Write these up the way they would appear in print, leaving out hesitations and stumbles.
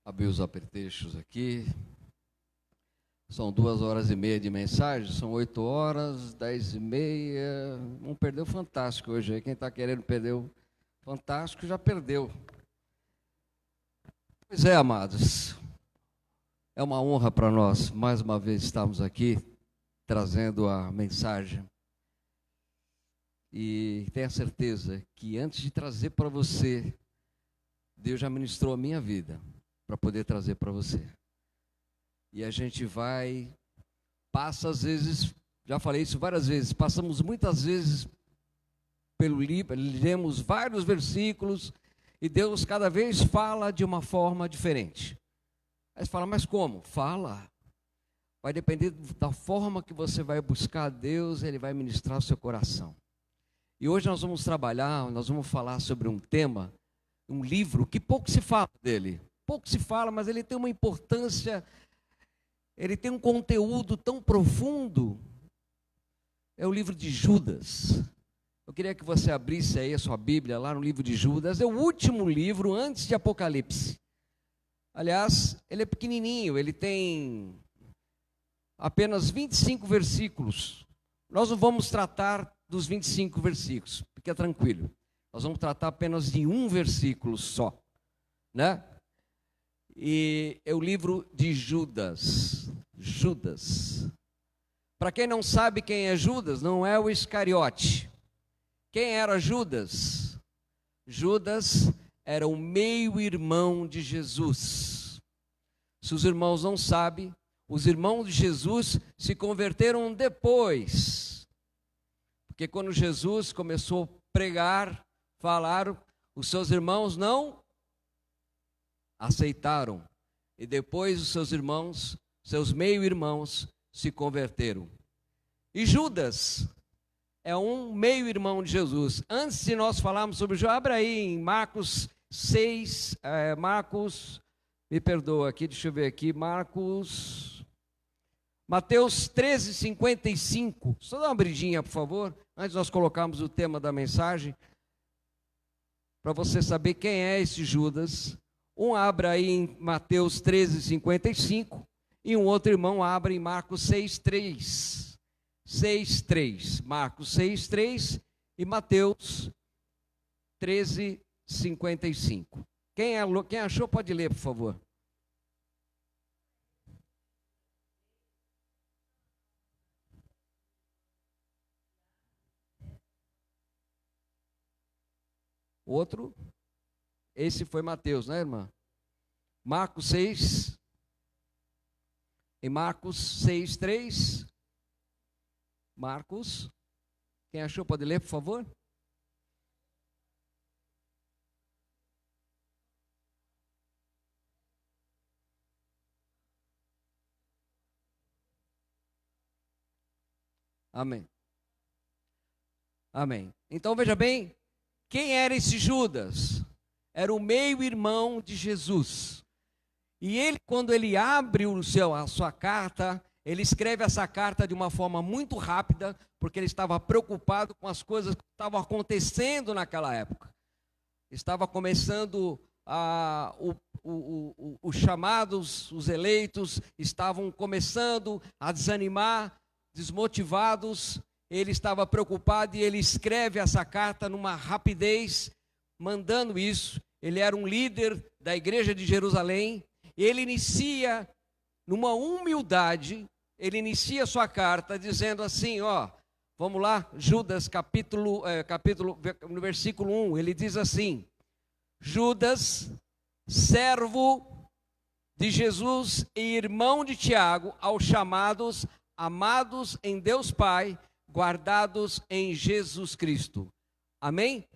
Abri os apetrechos aqui. São 2h30 de mensagem, são 8h, 10h30. Vamos perder o Fantástico hoje aí. Quem está querendo perder o Fantástico já perdeu. Pois é, amados. É uma honra para nós, mais uma vez, estarmos aqui, trazendo a mensagem. E tenha certeza que antes de trazer para você, Deus já ministrou a minha vida, para poder trazer para você. E a gente passa às vezes, já falei isso várias vezes, passamos muitas vezes pelo livro, lemos vários versículos, e Deus cada vez fala de uma forma diferente. Aí você fala, mas como? Fala. Vai depender da forma que você vai buscar a Deus, Ele vai ministrar o seu coração. E hoje nós vamos falar sobre um tema, um livro que pouco se fala dele. Pouco se fala, mas ele tem uma importância, ele tem um conteúdo tão profundo. É o livro de Judas. Eu queria que você abrisse aí a sua Bíblia, lá no livro de Judas. É o último livro antes de Apocalipse. Aliás, ele é pequenininho, ele tem apenas 25 versículos. Nós não vamos tratar dos 25 versículos, fica tranquilo. Nós vamos tratar apenas de um versículo só, né? E é o livro de Judas. Judas. Para quem não sabe quem é Judas, não é o Iscariote. Quem era Judas? Judas era o meio-irmão de Jesus. Se os irmãos não sabem, os irmãos de Jesus se converteram depois. Porque quando Jesus começou a pregar, falar, os seus irmãos não aceitaram. E depois os seus irmãos, seus meio-irmãos, se converteram. E Judas é um meio-irmão de Jesus. Antes de nós falarmos sobre Judas, abra aí em Marcos 6, me perdoa aqui, deixa eu ver aqui, Mateus 13:55. Só dá uma abridinha, por favor, antes de nós colocarmos o tema da mensagem, para você saber quem é esse Judas. Um abra aí em Mateus 13:55 e um outro irmão abre em Marcos 6:3. 6:3. Marcos 6:3 e Mateus 13:55. Quem achou pode ler, por favor. Outro, esse foi Mateus, né, irmã? Marcos 6, em Marcos 6:3. Marcos, quem achou pode ler, por favor? Amém. Amém. Então veja bem, quem era esse Judas? Era o meio-irmão de Jesus. E ele, quando ele abre a sua carta, ele escreve essa carta de uma forma muito rápida, porque ele estava preocupado com as coisas que estavam acontecendo naquela época. Estava começando os chamados, os eleitos, estavam começando a desanimar, desmotivados. Ele estava preocupado e ele escreve essa carta numa rapidez, mandando isso. Ele era um líder da igreja de Jerusalém. Ele inicia numa humildade, ele inicia sua carta dizendo assim, vamos lá, Judas capítulo, no versículo 1, ele diz assim: Judas, servo de Jesus e irmão de Tiago, aos chamados, amados em Deus Pai, guardados em Jesus Cristo. Amém?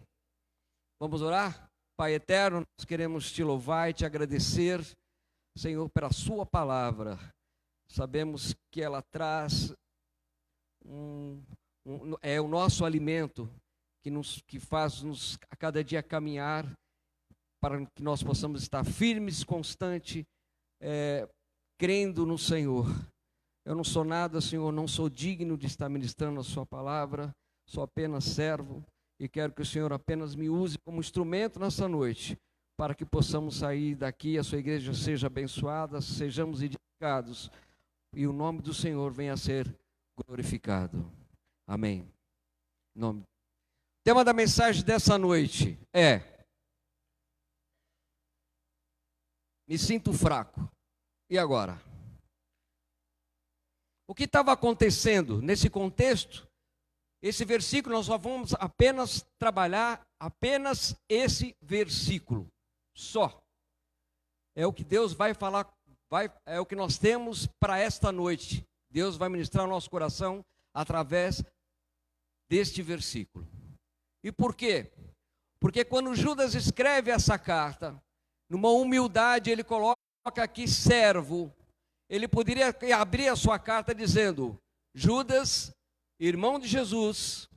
Vamos orar? Pai eterno, nós queremos te louvar e te agradecer, Senhor, pela sua palavra. Sabemos que ela traz é o nosso alimento que faz-nos a cada dia caminhar para que nós possamos estar firmes, constantes, crendo no Senhor. Eu não sou nada, Senhor, não sou digno de estar ministrando a sua palavra, sou apenas servo e quero que o Senhor apenas me use como instrumento nessa noite, para que possamos sair daqui, a sua igreja seja abençoada, sejamos edificados e o nome do Senhor venha a ser glorificado. Amém. O tema da mensagem dessa noite é: me sinto fraco. E agora? O que estava acontecendo nesse contexto? Esse versículo, nós só vamos apenas trabalhar apenas esse versículo, só. É o que Deus vai falar, é o que nós temos para esta noite. Deus vai ministrar o nosso coração através deste versículo. E por quê? Porque quando Judas escreve essa carta, numa humildade, ele coloca aqui servo. Ele poderia abrir a sua carta dizendo: Judas, irmão de Jesus,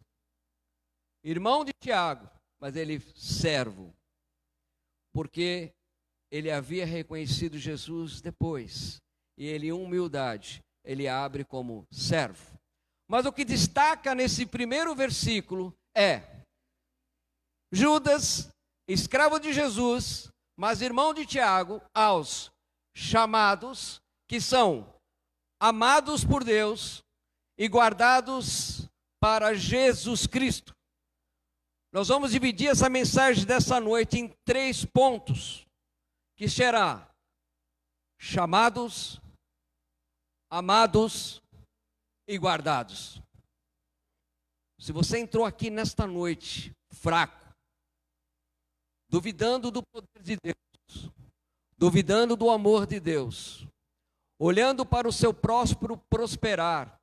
irmão de Tiago, mas ele servo, porque ele havia reconhecido Jesus depois, e ele em humildade, ele abre como servo. Mas o que destaca nesse primeiro versículo é: Judas, escravo de Jesus, mas irmão de Tiago, aos chamados, que são amados por Deus e guardados para Jesus Cristo. Nós vamos dividir essa mensagem dessa noite em 3 pontos, que será chamados, amados e guardados. Se você entrou aqui nesta noite fraco, duvidando do poder de Deus, duvidando do amor de Deus, olhando para o seu próspero prosperar,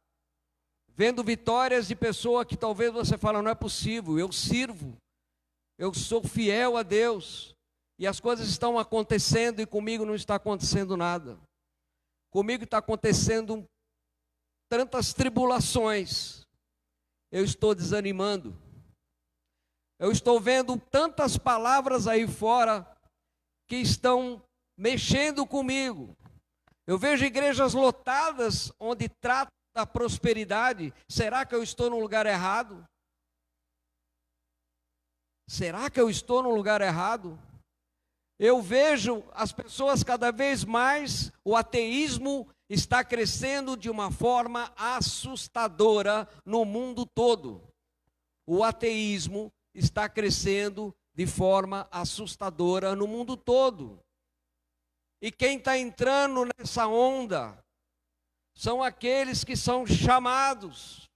vendo vitórias de pessoa que talvez você fala: não é possível, eu sirvo, eu sou fiel a Deus, e as coisas estão acontecendo e comigo não está acontecendo nada. Comigo está acontecendo tantas tribulações, eu estou desanimando. Eu estou vendo tantas palavras aí fora que estão mexendo comigo. Eu vejo igrejas lotadas onde tratam da prosperidade. Será que eu estou no lugar errado? Será que eu estou no lugar errado? Eu vejo as pessoas cada vez mais, o ateísmo está crescendo de uma forma assustadora no mundo todo. O ateísmo está crescendo de forma assustadora no mundo todo. E quem está entrando nessa onda são aqueles que são chamados,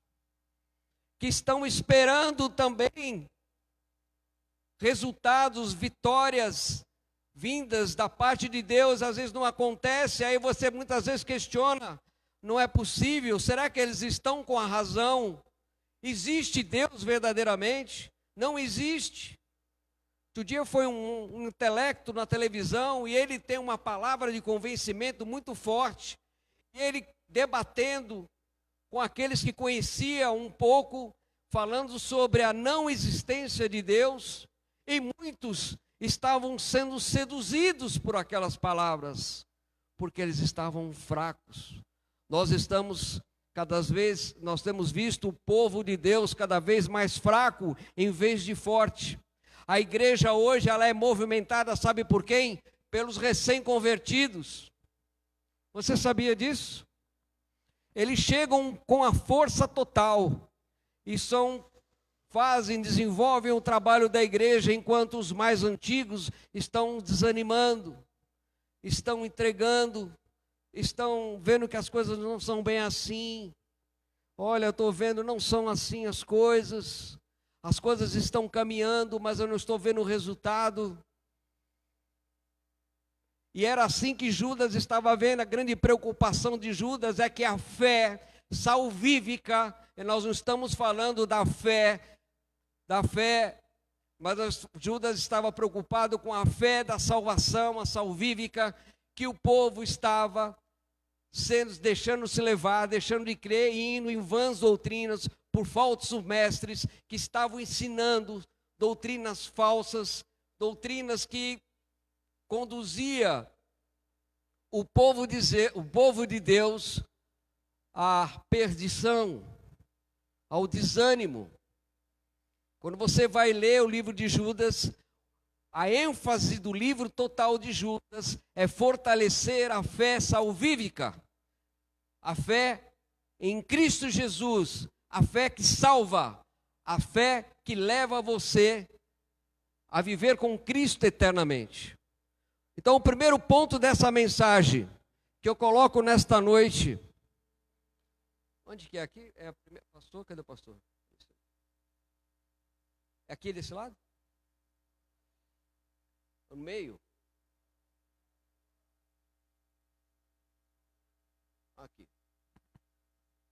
que estão esperando também resultados, vitórias vindas da parte de Deus. Às vezes não acontece, aí você muitas vezes questiona: não é possível, será que eles estão com a razão? Existe Deus verdadeiramente? Não existe. Outro dia foi um intelecto na televisão e ele tem uma palavra de convencimento muito forte. E ele debatendo com aqueles que conheciam um pouco, falando sobre a não existência de Deus, e muitos estavam sendo seduzidos por aquelas palavras, porque eles estavam fracos. Nós temos visto o povo de Deus cada vez mais fraco em vez de forte. A igreja hoje ela é movimentada, sabe por quem? Pelos recém-convertidos. Você sabia disso? Eles chegam com a força total e desenvolvem o trabalho da igreja, enquanto os mais antigos estão desanimando, estão entregando, estão vendo que as coisas não são bem assim. Olha, eu estou vendo, não são assim as coisas estão caminhando, mas eu não estou vendo o resultado. E era assim que Judas estava vendo. A grande preocupação de Judas é que a fé salvífica, e nós não estamos falando da fé, mas Judas estava preocupado com a fé da salvação, a salvífica, que o povo estava deixando se levar, deixando de crer e indo em vãs doutrinas por falsos mestres que estavam ensinando doutrinas falsas, doutrinas que conduzia o povo de Deus à perdição, ao desânimo. Quando você vai ler o livro de Judas, A ênfase do livro total de Judas é fortalecer a fé salvífica, a fé em Cristo Jesus, a fé que salva, a fé que leva você a viver com Cristo eternamente. Então, o primeiro ponto dessa mensagem que eu coloco nesta noite, onde que é aqui? É a primeira, pastor, cadê o pastor? É aqui desse lado? No meio? Aqui.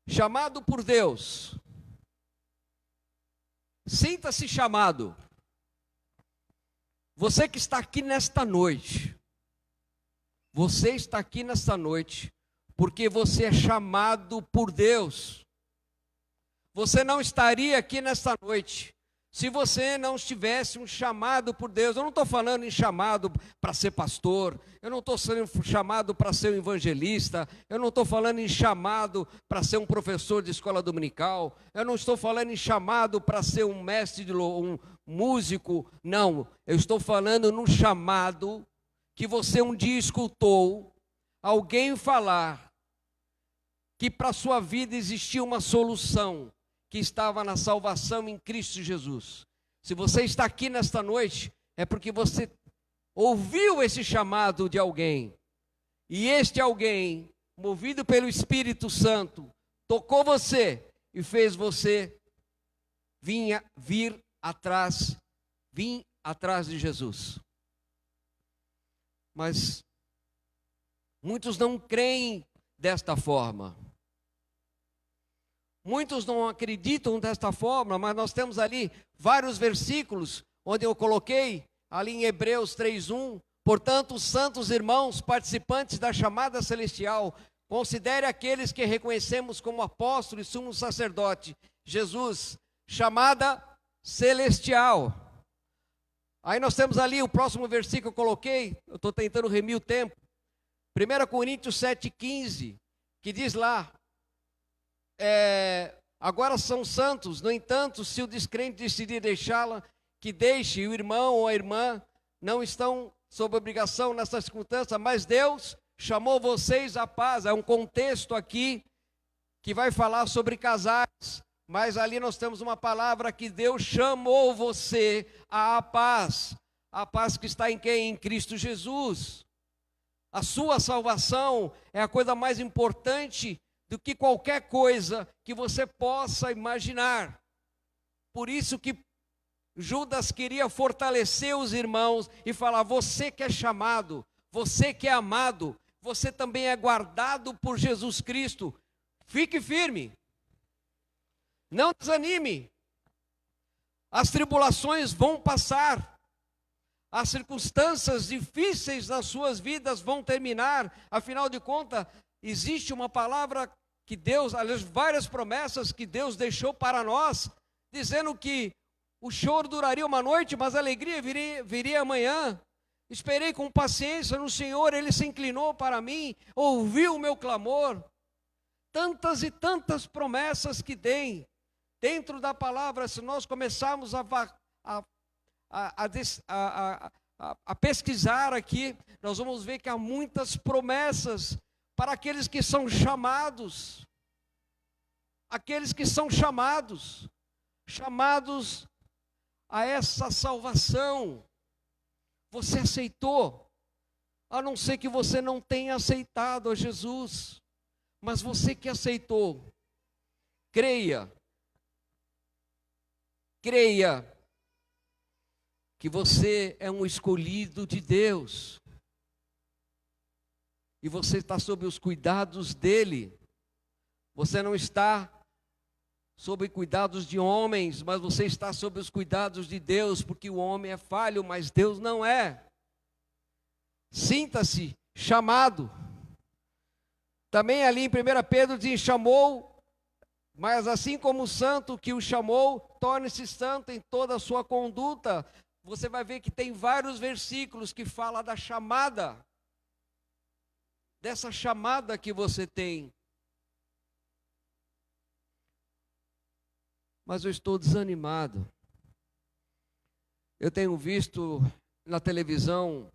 Chamado por Deus. Sinta-se chamado. Você que está aqui nesta noite. Você está aqui nesta noite porque você é chamado por Deus. Você não estaria aqui nesta noite se você não tivesse um chamado por Deus. Eu não estou falando em chamado para ser pastor, eu não estou sendo chamado para ser um evangelista, eu não estou falando em chamado para ser um professor de escola dominical, eu não estou falando em chamado para ser um mestre, um músico, não. Eu estou falando num chamado que você um dia escutou alguém falar que para a sua vida existia uma solução, que estava na salvação em Cristo Jesus. Se você está aqui nesta noite, é porque você ouviu esse chamado de alguém, e este alguém, movido pelo Espírito Santo, tocou você e fez você vir atrás de Jesus. Mas muitos não creem desta forma. Muitos não acreditam desta forma, mas nós temos ali vários versículos, onde eu coloquei, ali em Hebreus 3:1, portanto, santos irmãos, participantes da chamada celestial, considere aqueles que reconhecemos como apóstolo e sumo sacerdote, Jesus, chamada celestial. Aí nós temos ali o próximo versículo que eu coloquei, eu estou tentando remir o tempo, 1 Coríntios 7,15, que diz lá, agora são santos, no entanto, se o descrente decidir deixá-la, que deixe, o irmão ou a irmã não estão sob obrigação nessa circunstância, mas Deus chamou vocês à paz. É um contexto aqui que vai falar sobre casais, mas ali nós temos uma palavra que Deus chamou você à paz. A paz que está em quem? Em Cristo Jesus. A sua salvação é a coisa mais importante do que qualquer coisa que você possa imaginar. Por isso que Judas queria fortalecer os irmãos e falar, você que é chamado, você que é amado, você também é guardado por Jesus Cristo. Fique firme. Não desanime. As tribulações vão passar. As circunstâncias difíceis nas suas vidas vão terminar. Afinal de contas, existe uma palavra que Deus, aliás, várias promessas que Deus deixou para nós, dizendo que o choro duraria uma noite, mas a alegria viria amanhã. Esperei com paciência no Senhor, Ele se inclinou para mim, ouviu o meu clamor. Tantas e tantas promessas que tem dentro da palavra. Se nós começarmos a pesquisar aqui, nós vamos ver que há muitas promessas para aqueles que são chamados. Aqueles que são chamados a essa salvação. Você aceitou? A não ser que você não tenha aceitado a Jesus. Mas você que aceitou, creia que você é um escolhido de Deus. E você está sob os cuidados dEle. Você não está sob cuidados de homens, mas você está sob os cuidados de Deus, porque o homem é falho, mas Deus não é. Sinta-se chamado. Também ali em 1 Pedro diz, chamou, mas assim como o santo que o chamou, torne-se santo em toda a sua conduta. Você vai ver que tem vários versículos que falam da chamada, dessa chamada que você tem. Mas eu estou desanimado. Eu tenho visto na televisão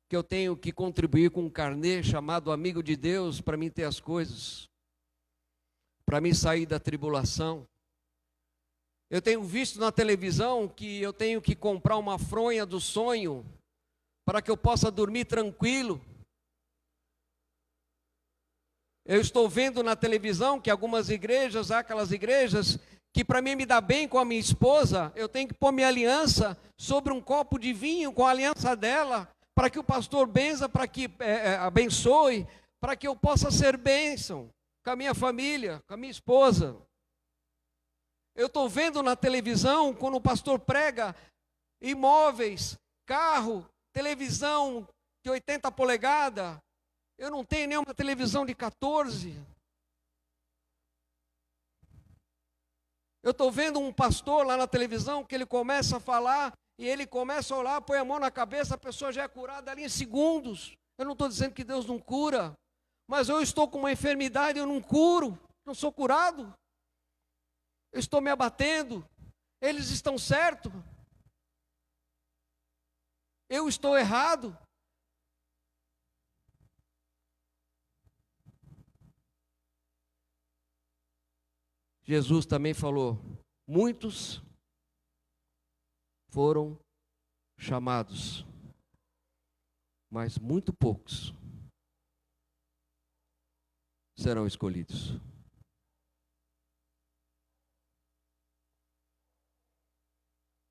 que eu tenho que contribuir com um carnê chamado Amigo de Deus para mim ter as coisas, para mim sair da tribulação. Eu tenho visto na televisão que eu tenho que comprar uma fronha do sonho para que eu possa dormir tranquilo. Eu estou vendo na televisão que algumas igrejas, há aquelas igrejas que para mim me dar bem com a minha esposa, eu tenho que pôr minha aliança sobre um copo de vinho com a aliança dela, para que o pastor benza, para que abençoe, para que eu possa ser bênção com a minha família, com a minha esposa. Eu estou vendo na televisão, quando o pastor prega, imóveis, carro, televisão de 80 polegadas. Eu não tenho nenhuma televisão de 14. Eu estou vendo um pastor lá na televisão que ele começa a falar e ele começa a orar, põe a mão na cabeça, a pessoa já é curada ali em segundos. Eu não estou dizendo que Deus não cura, mas eu estou com uma enfermidade, eu não curo, não sou curado. Eu estou me abatendo, eles estão certos, eu estou errado. Jesus também falou: muitos foram chamados, mas muito poucos serão escolhidos.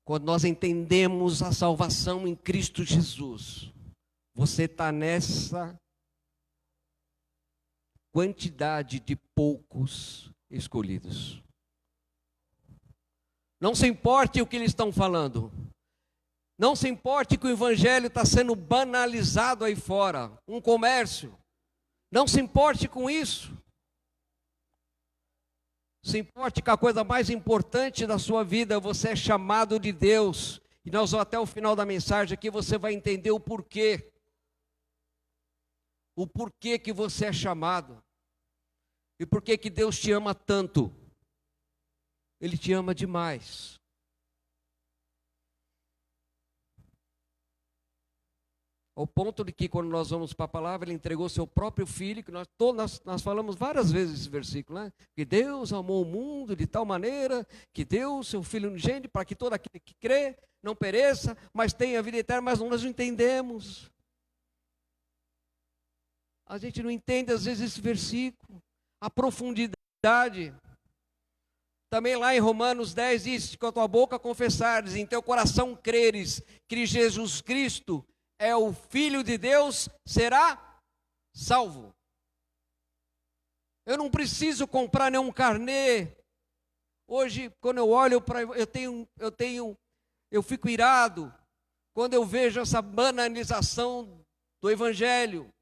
Quando nós entendemos a salvação em Cristo Jesus, você está nessa quantidade de poucos escolhidos. Não se importe o que eles estão falando. Não se importe que o evangelho está sendo banalizado aí fora, um comércio. Não se importe com isso. Se importe que a coisa mais importante da sua vida, você é chamado de Deus. E nós vamos até o final da mensagem aqui, você vai entender o porquê. O porquê que você é chamado. E por que que Deus te ama tanto? Ele te ama demais. Ao ponto de que quando nós vamos para a palavra, Ele entregou seu próprio Filho, que nós falamos várias vezes esse versículo, né? Que Deus amou o mundo de tal maneira, que deu o seu Filho unigênito, para que todo aquele que crê não pereça, mas tenha a vida eterna, mas nós não entendemos. A gente não entende às vezes esse versículo, a profundidade. Também lá em Romanos 10 diz: com a tua boca confessares, em teu coração creres que Jesus Cristo é o Filho de Deus, será salvo. Eu não preciso comprar nenhum carnê. Hoje, quando eu olho para, eu fico irado quando eu vejo essa banalização do Evangelho.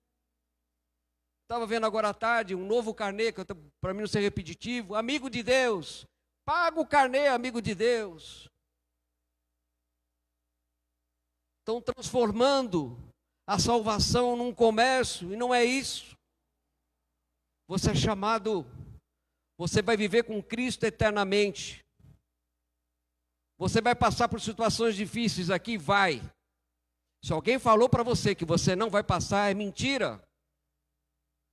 Estava vendo agora à tarde um novo carnê, para mim não ser repetitivo, amigo de Deus. Paga o carnê, amigo de Deus. Estão transformando a salvação num comércio, e não é isso. Você é chamado, você vai viver com Cristo eternamente. Você vai passar por situações difíceis aqui, vai. Se alguém falou para você que você não vai passar, é mentira.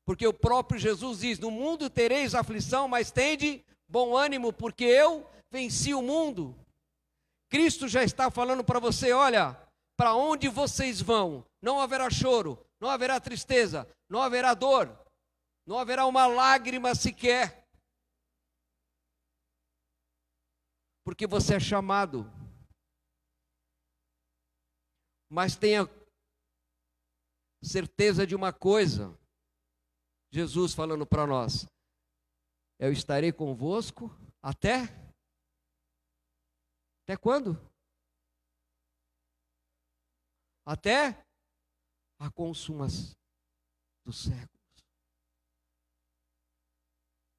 Porque o próprio Jesus diz: no mundo tereis aflição, mas tende bom ânimo, porque eu venci o mundo. Cristo já está falando para você: olha, para onde vocês vão, não haverá choro, não haverá tristeza, não haverá dor, não haverá uma lágrima sequer. Porque você é chamado. Mas tenha certeza de uma coisa, Jesus falando para nós: eu estarei convosco até quando? Até a consumação dos séculos.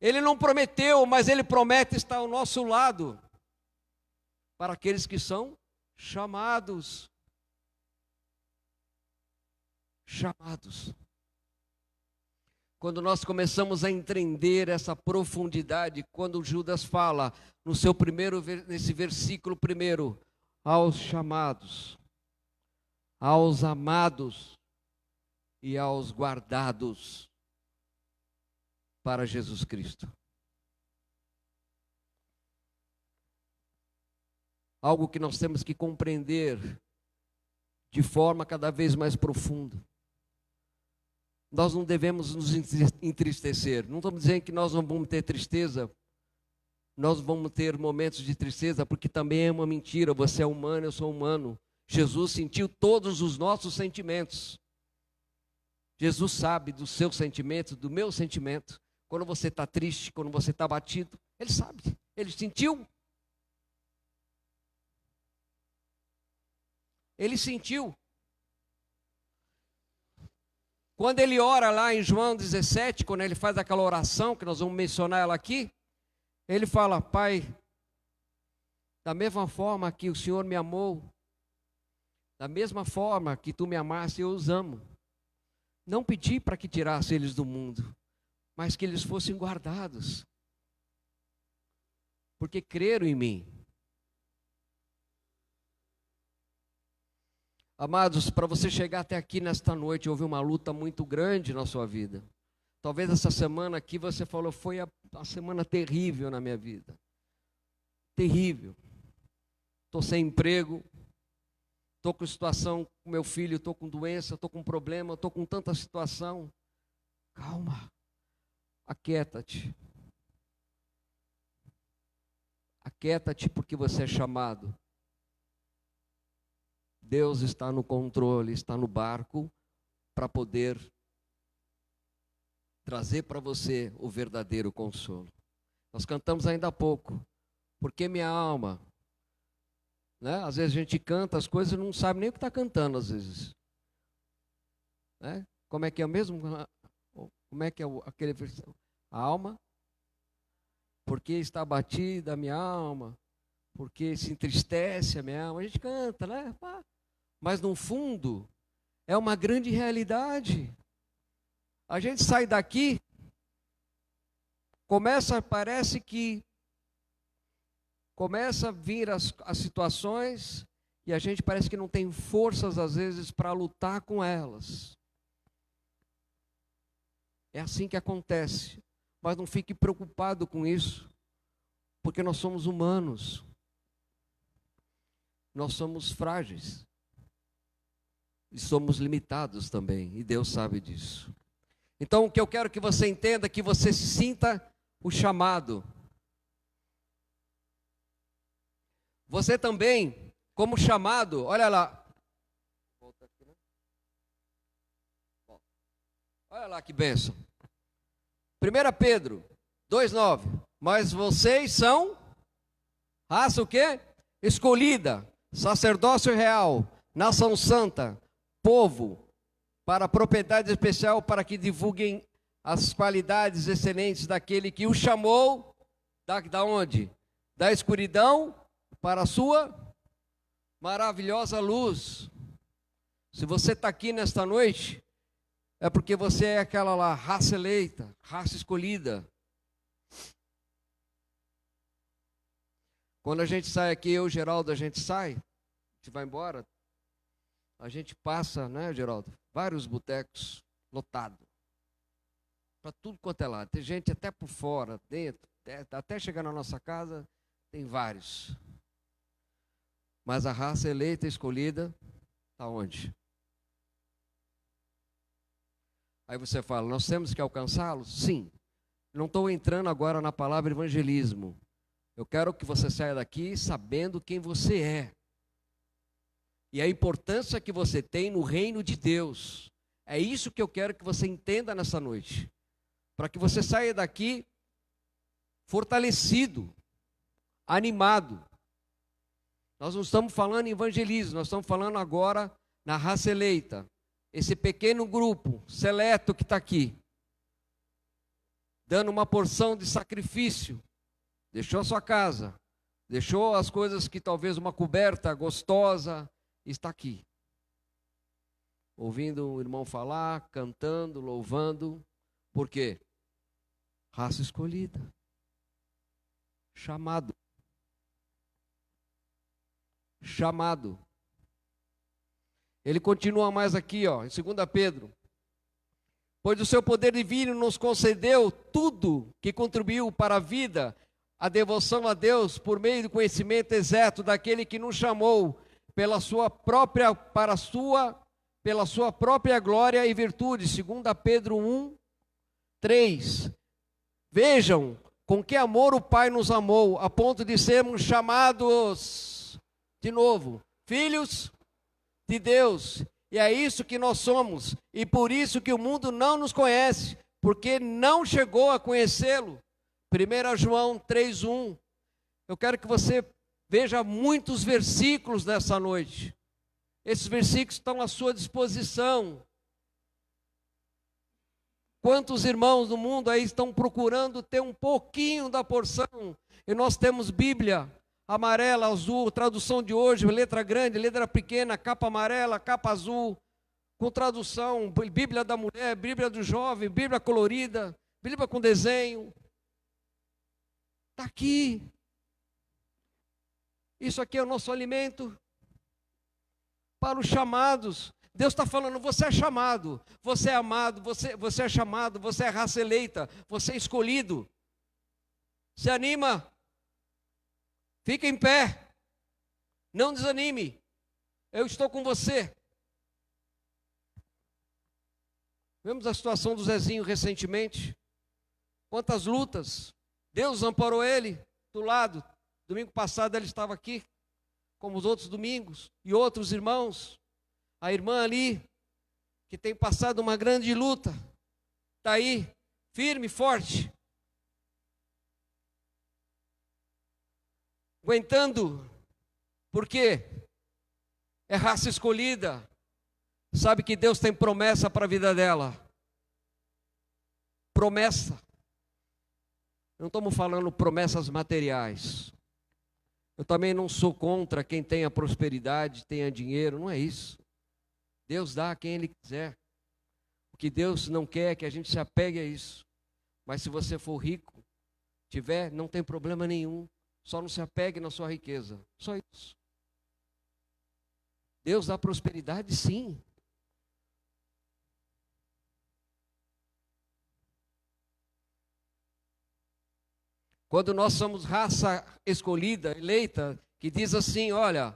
Ele não prometeu, mas Ele promete estar ao nosso lado, para aqueles que são chamados. Chamados. Quando nós começamos a entender essa profundidade, quando Judas fala nesse versículo primeiro, aos chamados, aos amados e aos guardados para Jesus Cristo. Algo que nós temos que compreender de forma cada vez mais profunda. Nós não devemos nos entristecer. Não estamos dizendo que nós não vamos ter tristeza. Nós vamos ter momentos de tristeza, porque também é uma mentira. Você é humano, eu sou humano. Jesus sentiu todos os nossos sentimentos. Jesus sabe dos seus sentimentos, do meu sentimento. Quando você está triste, quando você está abatido, Ele sabe. Ele sentiu. Ele sentiu. Quando ele ora lá em João 17, quando ele faz aquela oração, que nós vamos mencionar ela aqui, ele fala: Pai, da mesma forma que o Senhor me amou, da mesma forma que tu me amaste, eu os amo. Não pedi para que tirasse eles do mundo, mas que eles fossem guardados, porque creram em mim. Amados, para você chegar até aqui nesta noite, houve uma luta muito grande na sua vida. Talvez essa semana aqui você falou: foi a semana terrível na minha vida. Terrível. Estou sem emprego, estou com situação com meu filho, estou com doença, estou com problema, estou com tanta situação. Calma, aquieta-te. Aquieta-te, porque você é chamado. Deus está no controle, está no barco, para poder trazer para você o verdadeiro consolo. Nós cantamos ainda há pouco: porque minha alma, né? Às vezes a gente canta as coisas e não sabe nem o que está cantando, às vezes. Né? Como é que é mesmo? Como é que é aquele versículo? A alma, porque está abatida a minha alma, porque se entristece a minha alma. A gente canta, né? Mas no fundo, é uma grande realidade. A gente sai daqui, parece que começa a vir as situações, e a gente parece que não tem forças às vezes para lutar com elas. É assim que acontece. Mas não fique preocupado com isso, porque nós somos humanos. Nós somos frágeis. E somos limitados também, e Deus sabe disso. Então, o que eu quero que você entenda é que você se sinta o chamado. Você também, como chamado, olha lá. Olha lá que bênção. 1 Pedro 2,9. Mas vocês são raça o quê? Escolhida, sacerdócio real, nação santa, povo, para propriedade especial, para que divulguem as qualidades excelentes daquele que o chamou, da onde? Da escuridão para a sua maravilhosa luz. Se você está aqui nesta noite, é porque você é aquela lá, raça eleita, raça escolhida. Quando a gente sai aqui, eu e o Geraldo, a gente sai, a gente vai embora, a gente passa, né, Geraldo? Vários botecos lotados. Para tudo quanto é lado. Tem gente até por fora, dentro, até chegar na nossa casa, tem vários. Mas a raça eleita, escolhida, está onde? Aí você fala: nós temos que alcançá-los? Sim. Não estou entrando agora na palavra evangelismo. Eu quero que você saia daqui sabendo quem você é. E a importância que você tem no reino de Deus. É isso que eu quero que você entenda nessa noite. Para que você saia daqui fortalecido, animado. Nós não estamos falando em evangelismo, nós estamos falando agora na raça eleita. Esse pequeno grupo seleto que está aqui, dando uma porção de sacrifício, deixou a sua casa, deixou as coisas que talvez uma coberta gostosa, está aqui, ouvindo o irmão falar, cantando, louvando. Por quê? Raça escolhida, chamado. Ele continua mais aqui, ó, em 2 Pedro. Pois o seu poder divino nos concedeu tudo que contribuiu para a vida, a devoção a Deus, por meio do conhecimento exato daquele que nos chamou pela sua própria glória e virtude. 2 Pedro 1, 3. Vejam com que amor o Pai nos amou, a ponto de sermos chamados, de novo, filhos de Deus. E é isso que nós somos, e por isso que o mundo não nos conhece, porque não chegou a conhecê-lo. 1 João 3,1. Eu quero que você veja muitos versículos nessa noite. Esses versículos estão à sua disposição. Quantos irmãos do mundo aí estão procurando ter um pouquinho da porção? E nós temos Bíblia amarela, azul, tradução de hoje, letra grande, letra pequena, capa amarela, capa azul, com tradução, Bíblia da mulher, Bíblia do jovem, Bíblia colorida, Bíblia com desenho. Está aqui. Isso aqui é o nosso alimento para os chamados. Deus está falando, você é chamado, você é amado, você é chamado, você é raça eleita, você é escolhido. Se anima. Fica em pé, não desanime, eu estou com você. Vemos a situação do Zezinho recentemente, quantas lutas, Deus amparou ele do lado. Domingo passado ele estava aqui, como os outros domingos, e outros irmãos, a irmã ali, que tem passado uma grande luta, está aí, firme, forte, aguentando, porque é raça escolhida, sabe que Deus tem promessa para a vida dela, promessa, não estamos falando promessas materiais, eu também não sou contra quem tenha prosperidade, tenha dinheiro, não é isso, Deus dá a quem Ele quiser, o que Deus não quer é que a gente se apegue a isso, mas se você for rico, não tem problema nenhum, só não se apegue na sua riqueza. Só isso. Deus dá prosperidade, sim. Quando nós somos raça escolhida, eleita, que diz assim, olha,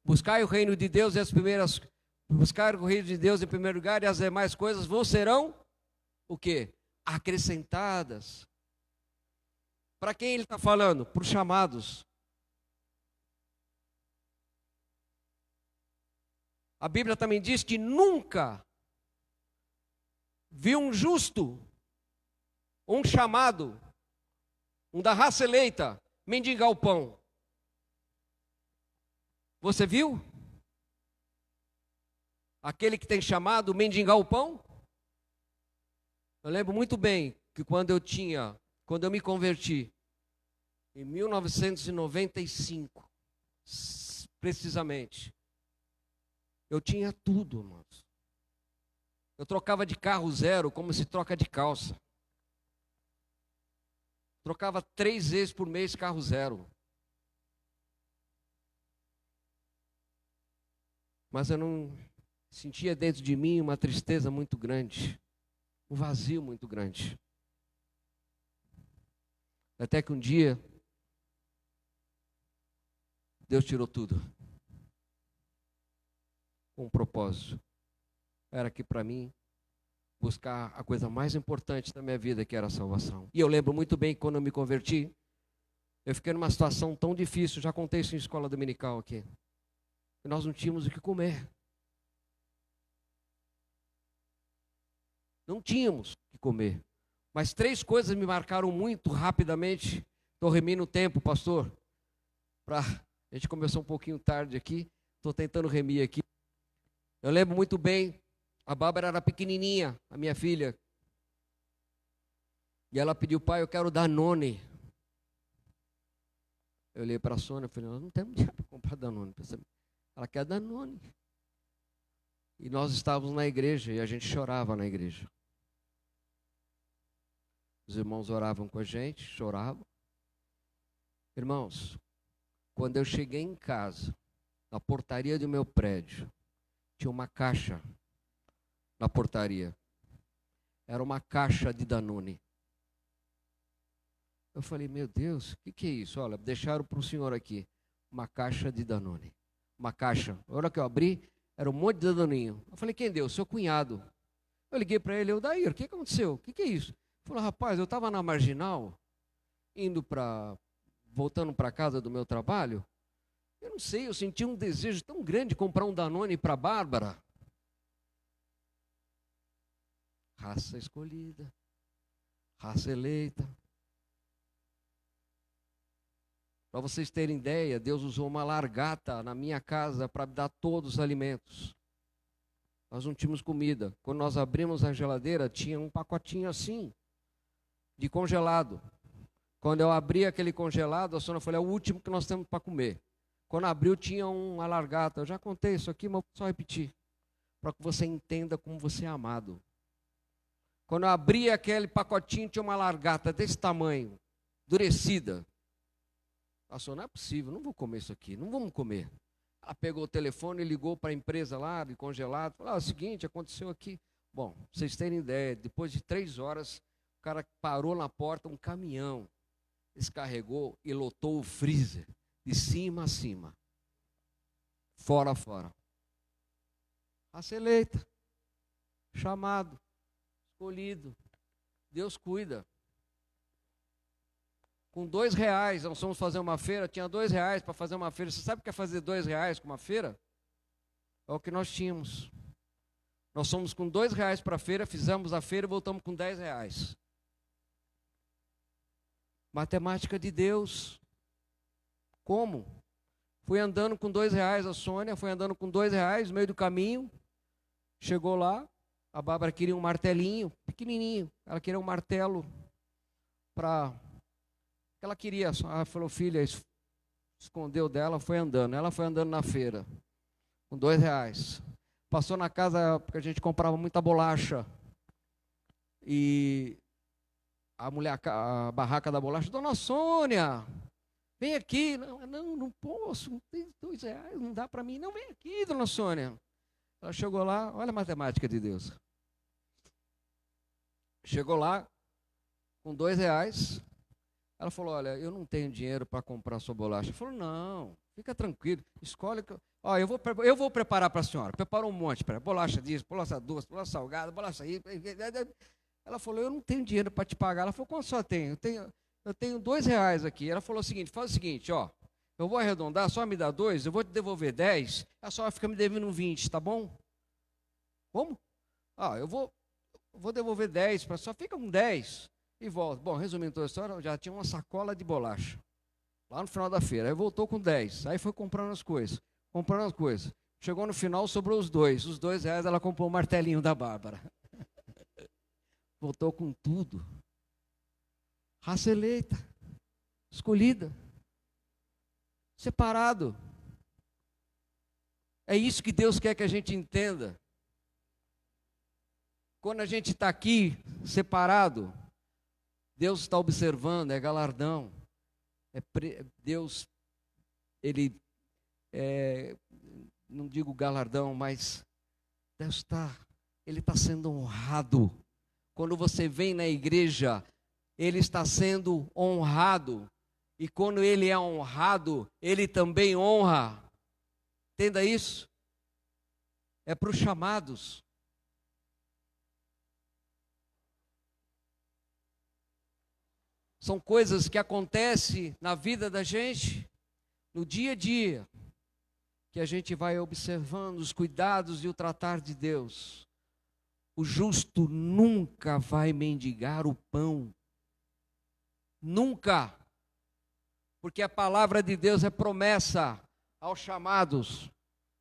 buscai o reino de Deus e buscar o reino de Deus em primeiro lugar e as demais coisas serão o quê? Acrescentadas. Para quem ele está falando? Para os chamados. A Bíblia também diz que nunca viu um justo, um chamado, um da raça eleita, mendigar o pão. Você viu? Aquele que tem chamado mendigar o pão? Eu lembro muito bem que quando eu me converti, em 1995, precisamente, eu tinha tudo, irmãos. Eu trocava de carro zero como se troca de calça. Trocava 3 vezes por mês carro zero. Mas eu não sentia dentro de mim uma tristeza muito grande, um vazio muito grande. Até que um dia, Deus tirou tudo. Com um propósito. Era que para mim, buscar a coisa mais importante da minha vida, que era a salvação. E eu lembro muito bem que quando eu me converti, eu fiquei numa situação tão difícil, já contei isso em escola dominical aqui. Que nós não tínhamos o que comer. Não tínhamos o que comer. Mas 3 coisas me marcaram muito rapidamente. Estou remindo o tempo, pastor. A gente começou um pouquinho tarde aqui. Estou tentando remir aqui. Eu lembro muito bem, a Bárbara era pequenininha, a minha filha. E ela pediu, pai, eu quero Danone. Eu olhei para a Sônia e falei, nós não temos dinheiro para comprar Danone. Ela quer Danone. E nós estávamos na igreja e a gente chorava na igreja. Os irmãos oravam com a gente, choravam. Irmãos, quando eu cheguei em casa, na portaria do meu prédio, tinha uma caixa na portaria. Era uma caixa de Danone. Eu falei, meu Deus, o que é isso? Olha, deixaram para o senhor aqui uma caixa de Danone. Uma caixa. A hora que eu abri, era um monte de Danoninho. Eu falei, quem deu? Seu cunhado. Eu liguei para ele, Dair, o que aconteceu? O que é isso? Ele falou, rapaz, eu estava na Marginal, voltando para casa do meu trabalho. Eu não sei, eu senti um desejo tão grande de comprar um Danone para a Bárbara. Raça escolhida, raça eleita. Para vocês terem ideia, Deus usou uma largata na minha casa para me dar todos os alimentos. Nós não tínhamos comida. Quando nós abrimos a geladeira, tinha um pacotinho assim, de congelado. Quando eu abri aquele congelado, a senhora falou, é o último que nós temos para comer. Quando abriu, tinha uma largata. Eu já contei isso aqui, mas vou só repetir. Para que você entenda como você é amado. Quando eu abri aquele pacotinho, tinha uma largata desse tamanho, endurecida. Passou, não é possível, não vou comer isso aqui, não vamos comer. Ela pegou o telefone e ligou para a empresa lá, de congelado, falou, é o seguinte, aconteceu aqui. Bom, pra vocês terem ideia, depois de 3 horas, o cara parou na porta, um caminhão, descarregou e lotou o freezer, de cima a cima, fora a fora. Raça eleita, chamado, escolhido, Deus cuida. Com R$2, nós fomos fazer uma feira, tinha R$2 para fazer uma feira. Você sabe o que é fazer R$2 com uma feira? É o que nós tínhamos. Nós fomos com R$2 para a feira, fizemos a feira e voltamos com R$10. Matemática de Deus. Como? Fui andando com R$2, a Sônia foi andando com R$2 no meio do caminho. Chegou lá, a Bárbara queria um martelinho, pequenininho. Ela queria um martelo para... Ela queria, ela falou, filha, escondeu dela, foi andando. Ela foi andando na feira, com R$2. Passou na casa, porque a gente comprava muita bolacha. E a mulher, a barraca da bolacha, Dona Sônia, vem aqui. Não posso, não tem R$2, não dá para mim. Não, vem aqui, Dona Sônia. Ela chegou lá, olha a matemática de Deus. Chegou lá, com R$2. Ela falou, olha, eu não tenho dinheiro para comprar sua bolacha. Ele falou, não, fica tranquilo, escolhe. Ó, eu vou preparar para a senhora. Preparou um monte, bolacha disso, bolacha doce, bolacha salgada, bolacha aí. Ela falou, eu não tenho dinheiro para te pagar. Ela falou, quanto só tenho? Eu tenho R$2 aqui. Ela falou o seguinte, faz o seguinte, ó, eu vou arredondar, só me dá 2, eu vou te devolver 10, a senhora fica me devendo 20, tá bom? Como? Ah, eu vou devolver 10, só fica com 10. E volta. Bom, resumindo toda a história, já tinha uma sacola de bolacha lá no final da feira. Aí voltou com 10. Aí foi comprando as coisas. Chegou no final, sobrou os 2. Os R$2 ela comprou o martelinho da Bárbara. Voltou com tudo. Raça eleita, escolhida, separado. É isso que Deus quer que a gente entenda. Quando a gente está aqui separado, Deus está observando, é galardão. Deus, Ele, não digo galardão, mas Deus Ele está sendo honrado. Quando você vem na igreja, Ele está sendo honrado. E quando Ele é honrado, Ele também honra. Entenda isso? É para os chamados. São coisas que acontecem na vida da gente, no dia a dia, que a gente vai observando os cuidados e o tratar de Deus. O justo nunca vai mendigar o pão. Nunca. Porque a palavra de Deus é promessa aos chamados.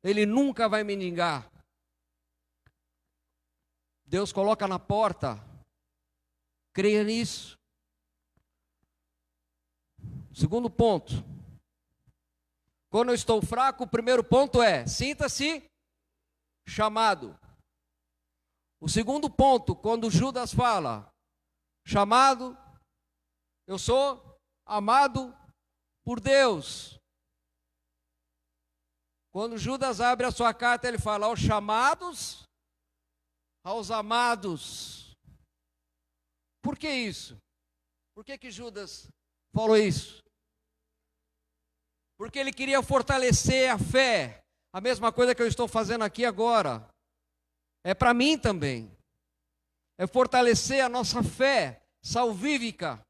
Ele nunca vai mendigar. Deus coloca na porta. Creia nisso. Segundo ponto. Quando eu estou fraco, o primeiro ponto é, sinta-se chamado. O segundo ponto, quando Judas fala, chamado, eu sou amado por Deus. Quando Judas abre a sua carta, ele fala aos chamados, aos amados. Por que isso? Por que Judas falou isso? Porque ele queria fortalecer a fé. A mesma coisa que eu estou fazendo aqui agora. É para mim também. É fortalecer a nossa fé salvífica.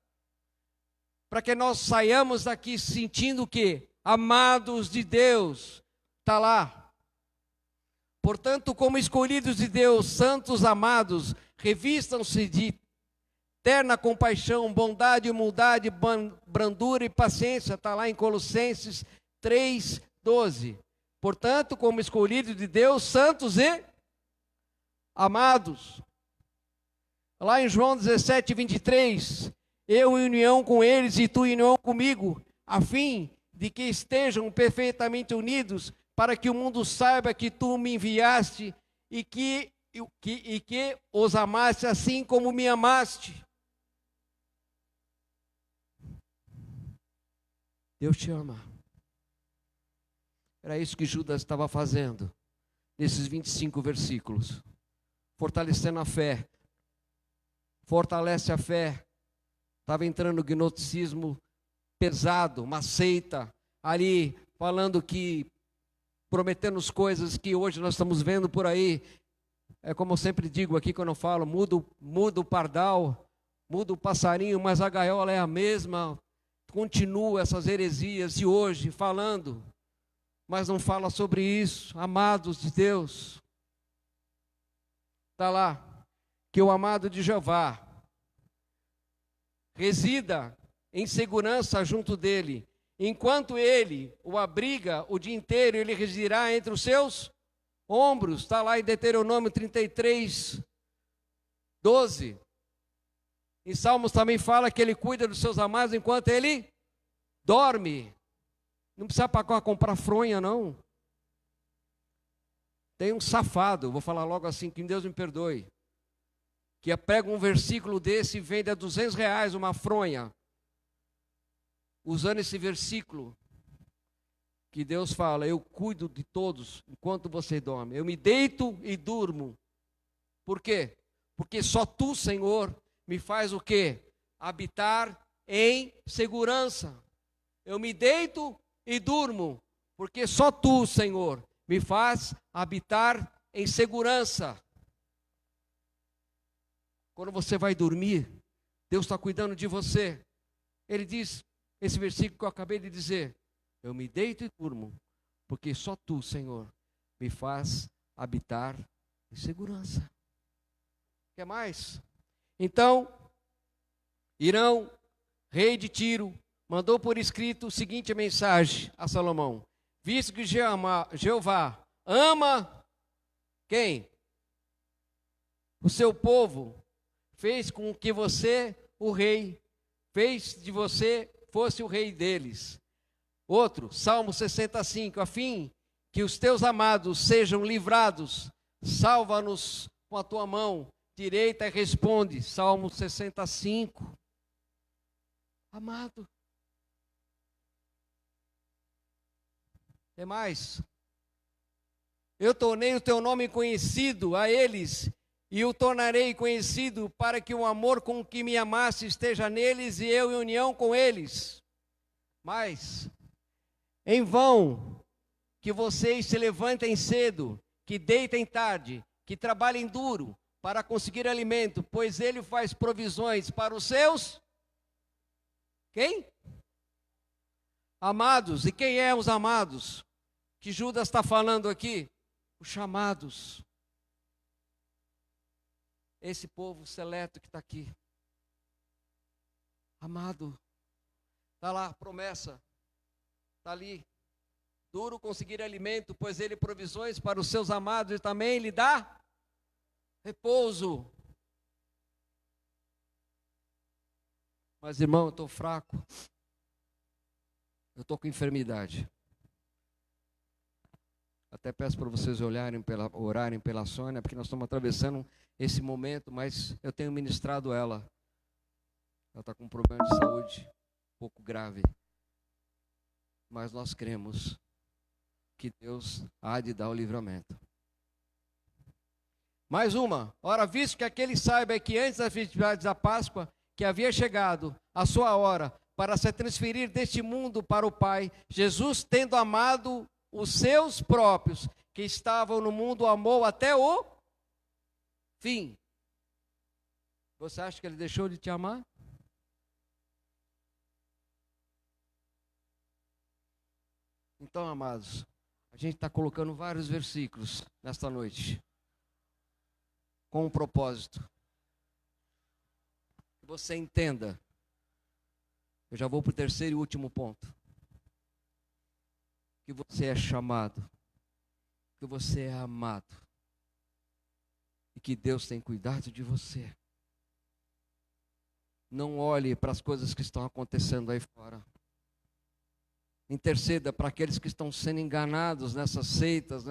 Para que nós saiamos daqui sentindo que amados de Deus. Está lá. Portanto, como escolhidos de Deus, santos amados, revistam-se de terna compaixão, bondade, humildade, brandura e paciência. Está lá em Colossenses 3:12. Portanto, como escolhidos de Deus, santos e amados. Lá em João 17:23. Eu em união com eles e tu em união comigo, a fim de que estejam perfeitamente unidos, para que o mundo saiba que tu me enviaste e que os amaste assim como me amaste. Deus te ama. Era isso que Judas estava fazendo, nesses 25 versículos. Fortalecendo a fé. Fortalece a fé. Estava entrando no gnosticismo pesado, uma seita, ali falando que, prometendo as coisas que hoje nós estamos vendo por aí. É como eu sempre digo aqui quando eu falo, muda o pardal, muda o passarinho, mas a gaiola é a mesma. Continua essas heresias de hoje falando, mas não fala sobre isso, amados de Deus. Está lá, que o amado de Jeová resida em segurança junto dele, enquanto ele o abriga o dia inteiro, ele residirá entre os seus ombros. Está lá em Deuteronômio 33:12. Em Salmos também fala que ele cuida dos seus amados enquanto ele dorme. Não precisa para comprar fronha, não. Tem um safado, vou falar logo assim, que Deus me perdoe, que prega um versículo desse e vende a R$200 uma fronha, usando esse versículo, que Deus fala, eu cuido de todos enquanto você dorme. Eu me deito e durmo. Por quê? Porque só tu, Senhor, me faz o quê? Habitar em segurança. Eu me deito e durmo, porque só tu, Senhor, me faz habitar em segurança. Quando você vai dormir, Deus está cuidando de você. Ele diz, esse versículo que eu acabei de dizer, eu me deito e durmo, porque só tu, Senhor, me faz habitar em segurança. Quer mais? Então, Irão, rei de Tiro, mandou por escrito a seguinte mensagem a Salomão: visto que Jeová ama quem? O seu povo, fez com que você, o rei, fez de você, fosse o rei deles. Outro, Salmo 65, a fim que os teus amados sejam livrados, salva-nos com a tua mão direita e responde. Salmo 65. Amado. É mais. Eu tornei o teu nome conhecido a eles, e o tornarei conhecido, para que o amor com que me amaste esteja neles, e eu em união com eles. Mas, em vão que vocês se levantem cedo, que deitem tarde, que trabalhem duro, para conseguir alimento, pois ele faz provisões para os seus... Quem? Amados. E quem é os amados? Que Judas está falando aqui? Os chamados. Esse povo seleto que está aqui. Amado. Está lá, promessa. Está ali. Duro conseguir alimento, pois ele provisões para os seus amados e também lhe dá repouso. Mas, irmão, eu estou fraco. Eu estou com enfermidade. Até peço para vocês orarem pela Sônia, porque nós estamos atravessando esse momento, mas eu tenho ministrado ela. Ela está com um problema de saúde um pouco grave. Mas nós cremos. que Deus há de dar o livramento. Mais uma. Ora, visto que aquele saiba que antes das festividades da Páscoa, que havia chegado a sua hora para se transferir deste mundo para o Pai, Jesus, tendo amado os seus próprios que estavam no mundo, amou até o fim. Você acha que ele deixou de te amar? Então, amados, a gente está colocando vários versículos nesta noite, com um propósito. Que você entenda. Eu já vou para o terceiro e último ponto. Que você é chamado, que você é amado, e que Deus tem cuidado de você. Não olhe para as coisas que estão acontecendo aí fora. Interceda para aqueles que estão sendo enganados nessas seitas,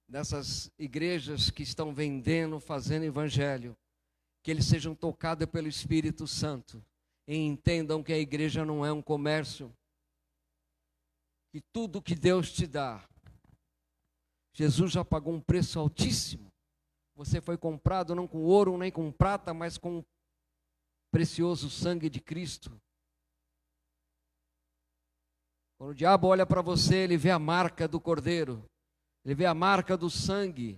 nessas igrejas que estão vendendo, fazendo evangelho. Que eles sejam tocados pelo Espírito Santo e entendam que a igreja não é um comércio. Que tudo que Deus te dá, Jesus já pagou um preço altíssimo. Você foi comprado não com ouro nem com prata, mas com o precioso sangue de Cristo. Quando o diabo olha para você, ele vê a marca do Cordeiro, ele vê a marca do sangue.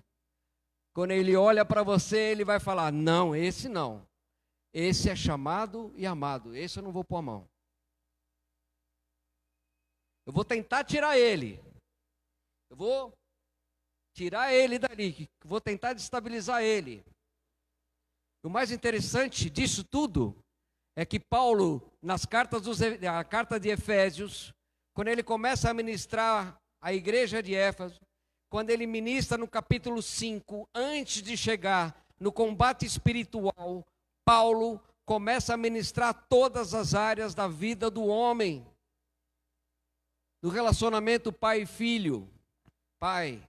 Quando ele olha para você, ele vai falar: não, esse não. Esse é chamado e amado, esse eu não vou pôr a mão. Eu vou tentar tirar ele. Eu vou tirar ele dali, vou tentar destabilizar ele. O mais interessante disso tudo é que Paulo, nas cartas a carta de Efésios, quando ele começa a ministrar a igreja de Éfeso, quando ele ministra no capítulo 5, antes de chegar no combate espiritual, Paulo começa a ministrar todas as áreas da vida do homem. Do relacionamento pai e filho, pai,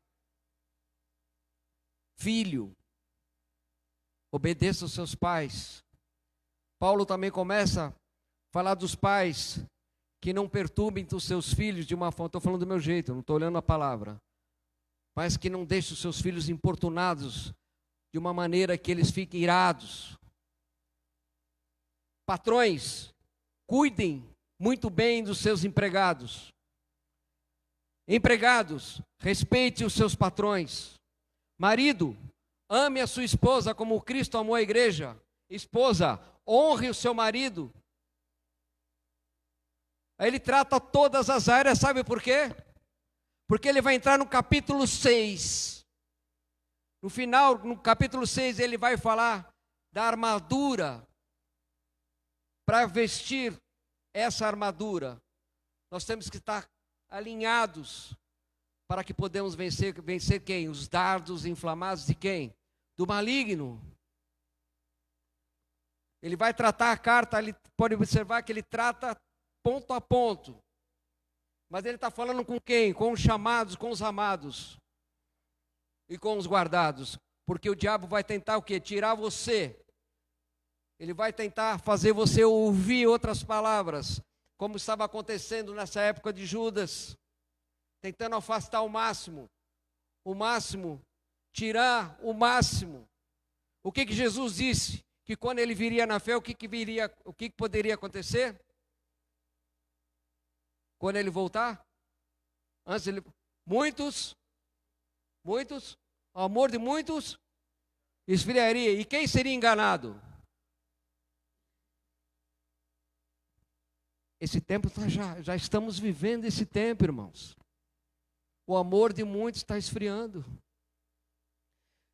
filho, obedeça aos seus pais. Paulo também começa a falar dos pais que não perturbem os seus filhos de uma forma, estou falando do meu jeito, não estou olhando a palavra, mas que não deixem os seus filhos importunados de uma maneira que eles fiquem irados. Patrões, cuidem muito bem dos seus empregados. Empregados, respeite os seus patrões. Marido, ame a sua esposa como Cristo amou a igreja. Esposa, honre o seu marido. Aí ele trata todas as áreas, sabe por quê? Porque ele vai entrar no capítulo 6. No final, no capítulo 6, ele vai falar da armadura. Para vestir essa armadura, nós temos que estar alinhados para que podemos vencer quem? Os dardos inflamados de quem? Do maligno. Ele vai tratar a carta, ele pode observar que ele trata ponto a ponto. Mas ele está falando com quem? Com os chamados, com os amados. E com os guardados. Porque o diabo vai tentar o quê? Tirar você. Ele vai tentar fazer você ouvir outras palavras. Como estava acontecendo nessa época de Judas. Tentando afastar o máximo, tirar o máximo. O que Jesus disse? Que quando ele viria na fé, o que poderia acontecer? Quando ele voltar? Muitos, o amor de muitos esfriaria. E quem seria enganado? Esse tempo já estamos vivendo esse tempo, irmãos. O amor de muitos está esfriando.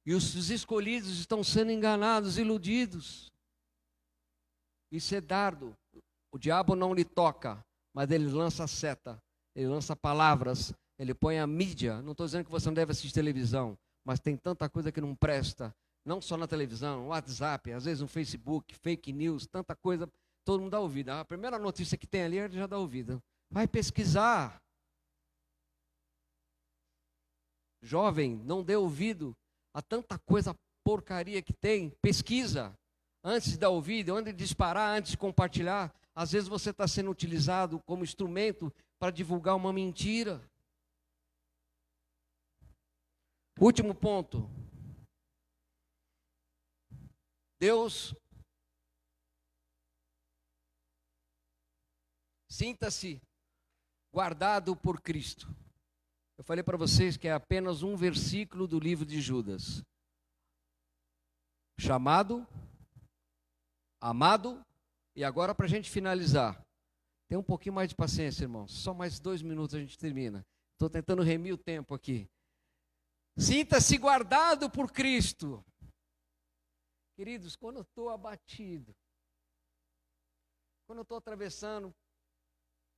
E os escolhidos estão sendo enganados, iludidos. Isso é dardo. O diabo não lhe toca, mas ele lança seta, ele lança palavras, ele põe a mídia. Não estou dizendo que você não deve assistir televisão, mas tem tanta coisa que não presta. Não só na televisão, no WhatsApp, às vezes no Facebook, fake news, tanta coisa, todo mundo dá ouvido. A primeira notícia que tem ali, ele já dá ouvido. Vai pesquisar. Jovem, não dê ouvido a tanta coisa porcaria que tem. Pesquisa antes de dar ouvido, antes de disparar, antes de compartilhar. Às vezes você está sendo utilizado como instrumento para divulgar uma mentira. Último ponto. Deus, sinta-se guardado por Cristo. Eu falei para vocês que é apenas um versículo do livro de Judas. Chamado, amado, e agora para a gente finalizar. Tem um pouquinho mais de paciência, irmãos. Só mais 2 minutos a gente termina. Estou tentando remir o tempo aqui. Sinta-se guardado por Cristo. Queridos, quando eu estou abatido, quando eu estou atravessando,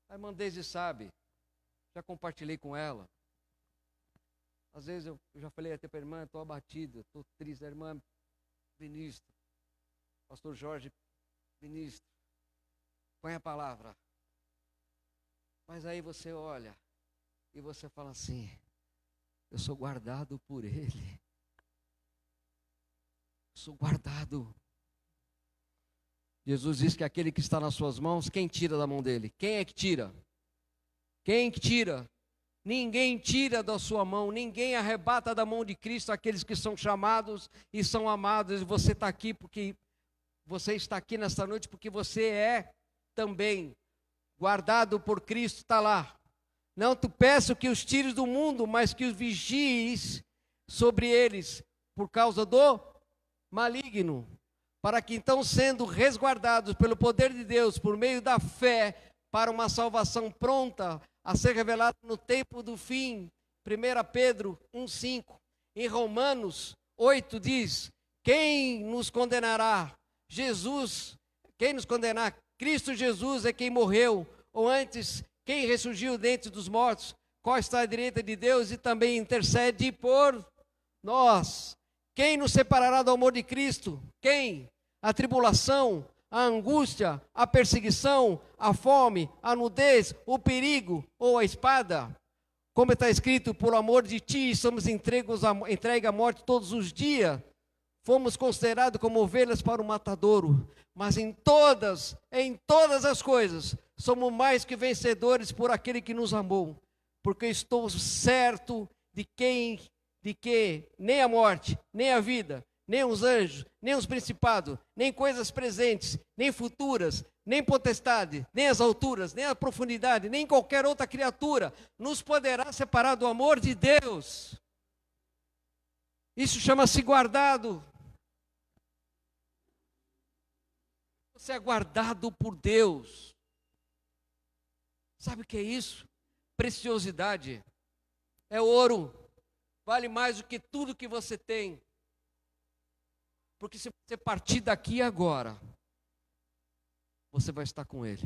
a irmã Deise sabe, já compartilhei com ela. Às vezes eu já falei até para a irmã, estou abatido, estou triste. A irmã ministra, pastor Jorge ministra, põe a palavra. Mas aí você olha e você fala assim, eu sou guardado por Ele. Sou guardado. Jesus diz que aquele que está nas suas mãos, quem tira da mão dele? Quem é que tira? Quem que tira? Ninguém tira da sua mão, ninguém arrebata da mão de Cristo aqueles que são chamados e são amados. E você está aqui porque você está aqui nesta noite porque você é também guardado por Cristo, está lá. Não te peço que os tires do mundo, mas que os vigies sobre eles por causa do maligno, para que então, sendo resguardados pelo poder de Deus, por meio da fé, para uma salvação pronta a ser revelada no tempo do fim. 1 Pedro 1,5. Em Romanos 8 diz, quem nos condenará? Jesus. Quem nos condenará? Cristo Jesus é quem morreu, ou antes, quem ressurgiu dentre dos mortos, qual está à direita de Deus e também intercede por nós. Quem nos separará do amor de Cristo? Quem? A tribulação, a angústia, a perseguição, a fome, a nudez, o perigo ou a espada? Como está escrito, por amor de ti somos entregues à morte todos os dias. Fomos considerados como ovelhas para o matadouro. Mas em todas as coisas, somos mais que vencedores por aquele que nos amou. Porque estou certo de que nem a morte, nem a vida, nem os anjos, nem os principados, nem coisas presentes, nem futuras, nem potestade, nem as alturas, nem a profundidade, nem qualquer outra criatura nos poderá separar do amor de Deus. Isso chama-se guardado. Você é guardado por Deus. Sabe o que é isso? Preciosidade. É ouro. Vale mais do que tudo que você tem. Porque se você partir daqui agora, você vai estar com Ele.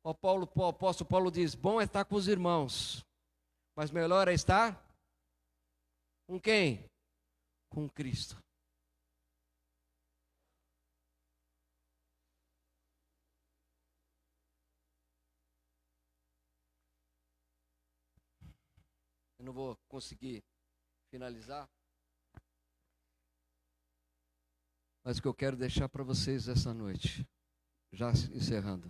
O apóstolo Paulo diz, bom é estar com os irmãos, mas melhor é estar com quem? Com Cristo. Eu não vou conseguir finalizar, mas o que eu quero deixar para vocês essa noite, já encerrando,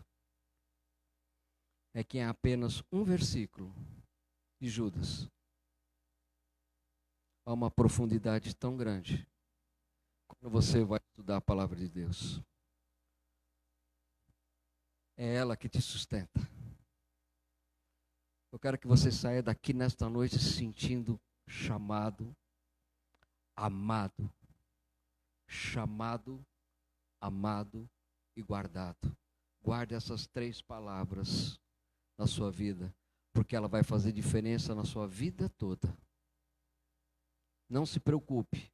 é que em apenas um versículo de Judas, há uma profundidade tão grande, quando você vai estudar a palavra de Deus. É ela que te sustenta. Eu quero que você saia daqui nesta noite se sentindo chamado, amado, amado e guardado. Guarde essas 3 palavras na sua vida, porque ela vai fazer diferença na sua vida toda. Não se preocupe,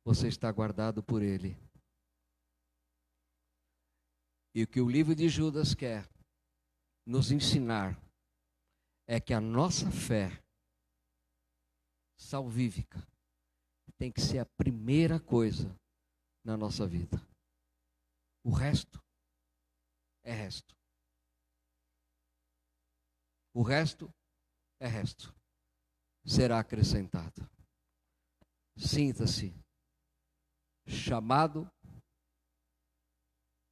você está guardado por Ele. E o que o livro de Judas quer nos ensinar é que a nossa fé salvífica tem que ser a primeira coisa na nossa vida. O resto é resto. O resto é resto. Será acrescentado. Sinta-se chamado,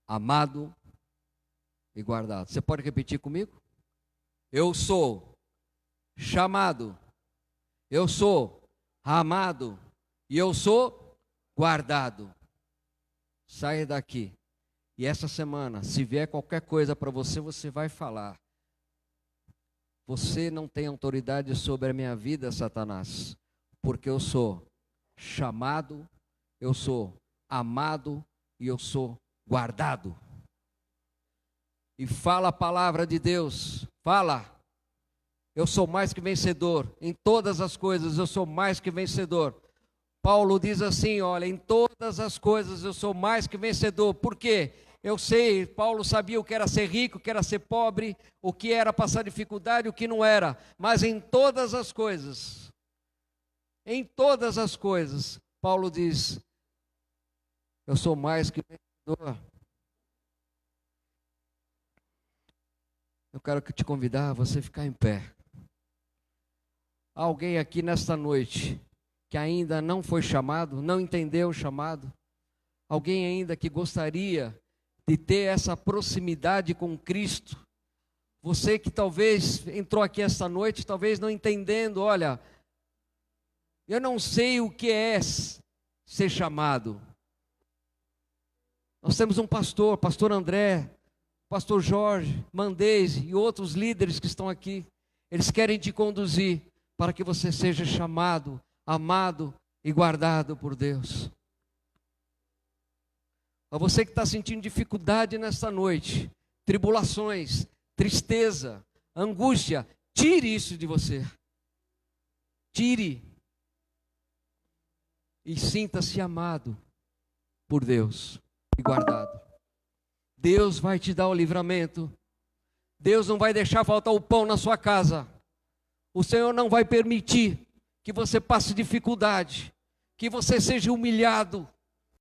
amado e guardado. Você pode repetir comigo? Eu sou chamado, eu sou amado e eu sou guardado. Saia daqui. E essa semana, se vier qualquer coisa para você, você vai falar. Você não tem autoridade sobre a minha vida, Satanás, porque eu sou chamado, eu sou amado e eu sou guardado. E fala a palavra de Deus, fala. Eu sou mais que vencedor, em todas as coisas eu sou mais que vencedor. Paulo diz assim, olha, em todas as coisas eu sou mais que vencedor. Por quê? Eu sei, Paulo sabia o que era ser rico, o que era ser pobre, o que era passar dificuldade, o que não era. Mas em todas as coisas, Paulo diz, eu sou mais que vencedor. Eu quero te convidar a você ficar em pé. Há alguém aqui nesta noite que ainda não foi chamado, não entendeu o chamado? Alguém ainda que gostaria de ter essa proximidade com Cristo? Você que talvez entrou aqui esta noite, talvez não entendendo, olha, eu não sei o que é ser chamado. Nós temos um pastor, pastor André, pastor Jorge, Mandese e outros líderes que estão aqui. Eles querem te conduzir para que você seja chamado, amado e guardado por Deus. A você que está sentindo dificuldade nesta noite, tribulações, tristeza, angústia, tire isso de você. Tire. E sinta-se amado por Deus e guardado. Deus vai te dar o livramento. Deus não vai deixar faltar o pão na sua casa. O Senhor não vai permitir que você passe dificuldade, que você seja humilhado,